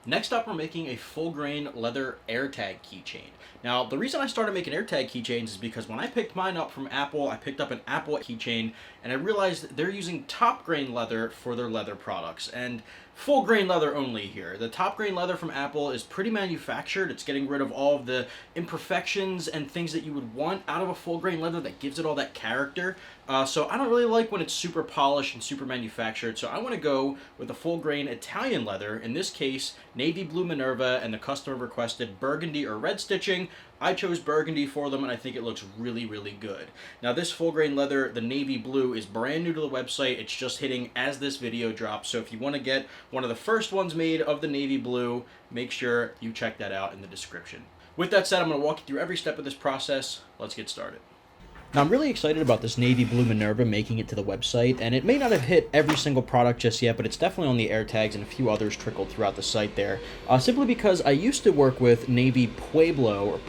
Next up, we're making a full grain leather AirTag keychain. Now, the reason I started making AirTag keychains is because when I picked mine up from Apple, I picked up an Apple keychain and I realized they're using top grain leather for their leather products and full grain leather only here. The top grain leather from Apple is pretty manufactured. It's getting rid of all of the imperfections and things that you would want out of a full grain leather that gives it all that character. So I don't really like when it's super polished and super manufactured. So I want to go with a full grain Italian leather. In this case, navy blue Minerva, and the customer requested burgundy or red stitching. I chose burgundy for them, and I think it looks really, really good. Now, this full grain leather, the navy blue, is brand new to the website. It's just hitting as this video drops. So if you want to get one of the first ones made of the navy blue, make sure you check that out in the description. With that said, I'm going to walk you through every step of this process. Let's get started. Now, I'm really excited about this navy blue Minerva making it to the website, and it may not have hit every single product just yet, but it's definitely on the AirTags, and a few others trickled throughout the site there, simply because I used to work with navy Pueblo.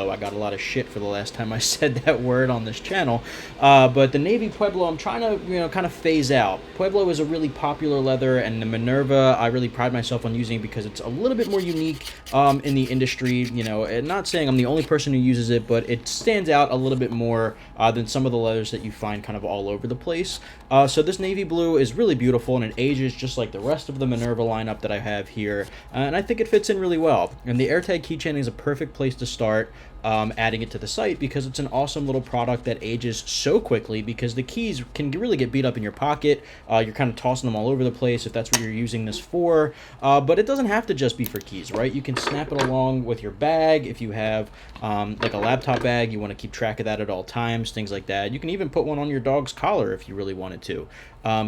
I got a lot of shit for the last time I said that word on this channel, but the navy Pueblo I'm trying to, kind of phase out. Pueblo is a really popular leather, and the Minerva I really pride myself on using because it's a little bit more unique in the industry, and not saying I'm the only person who uses it, but it stands out a little bit more than some of the leathers that you find kind of all over the place. So this navy blue is really beautiful, and it ages just like the rest of the Minerva lineup that I have here, and I think it fits in really well. And the AirTag keychain is a perfect place to start adding it to the site because it's an awesome little product that ages so quickly because the keys can really get beat up in your pocket. You're kind of tossing them all over the place if that's what you're using this for, but it doesn't have to just be for keys, right? You can snap it along with your bag if you have like a laptop bag, you want to keep track of that at all times, things like that. You can even put one on your dog's collar if you really wanted to.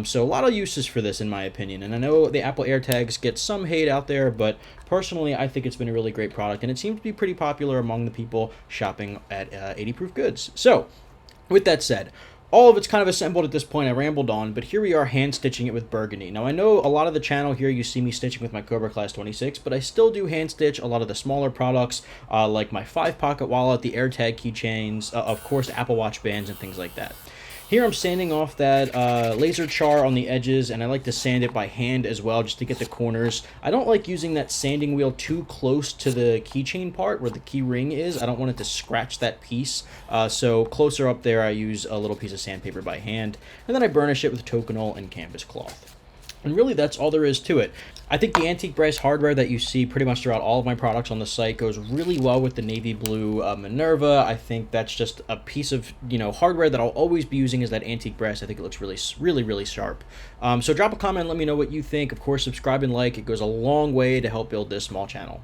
So a lot of uses for this in my opinion, and I know the Apple AirTags get some hate out there, but personally I think it's been a really great product, and it seems to be pretty popular among the people shopping at 80 Proof Goods. So with that said, all of it's kind of assembled at this point. I rambled on, but here we are hand stitching it with Burgundy. Now, I know a lot of the channel here, you see me stitching with my Cobra Class 26, but I still do hand stitch a lot of the smaller products, like my 5-pocket wallet, the AirTag keychains, of course, Apple Watch bands, and things like that. Here I'm sanding off that laser char on the edges, and I like to sand it by hand as well just to get the corners. I don't like using that sanding wheel too close to the keychain part where the key ring is. I don't want it to scratch that piece. So closer up there I use a little piece of sandpaper by hand, and then I burnish it with Tokonole and canvas cloth. And really, that's all there is to it. I think the antique brass hardware that you see pretty much throughout all of my products on the site goes really well with the navy blue Minerva. I think that's just a piece of hardware that I'll always be using is that antique brass. I think it looks really sharp. So drop a comment and let me know what you think. Of course, subscribe and like. It goes a long way to help build this small channel.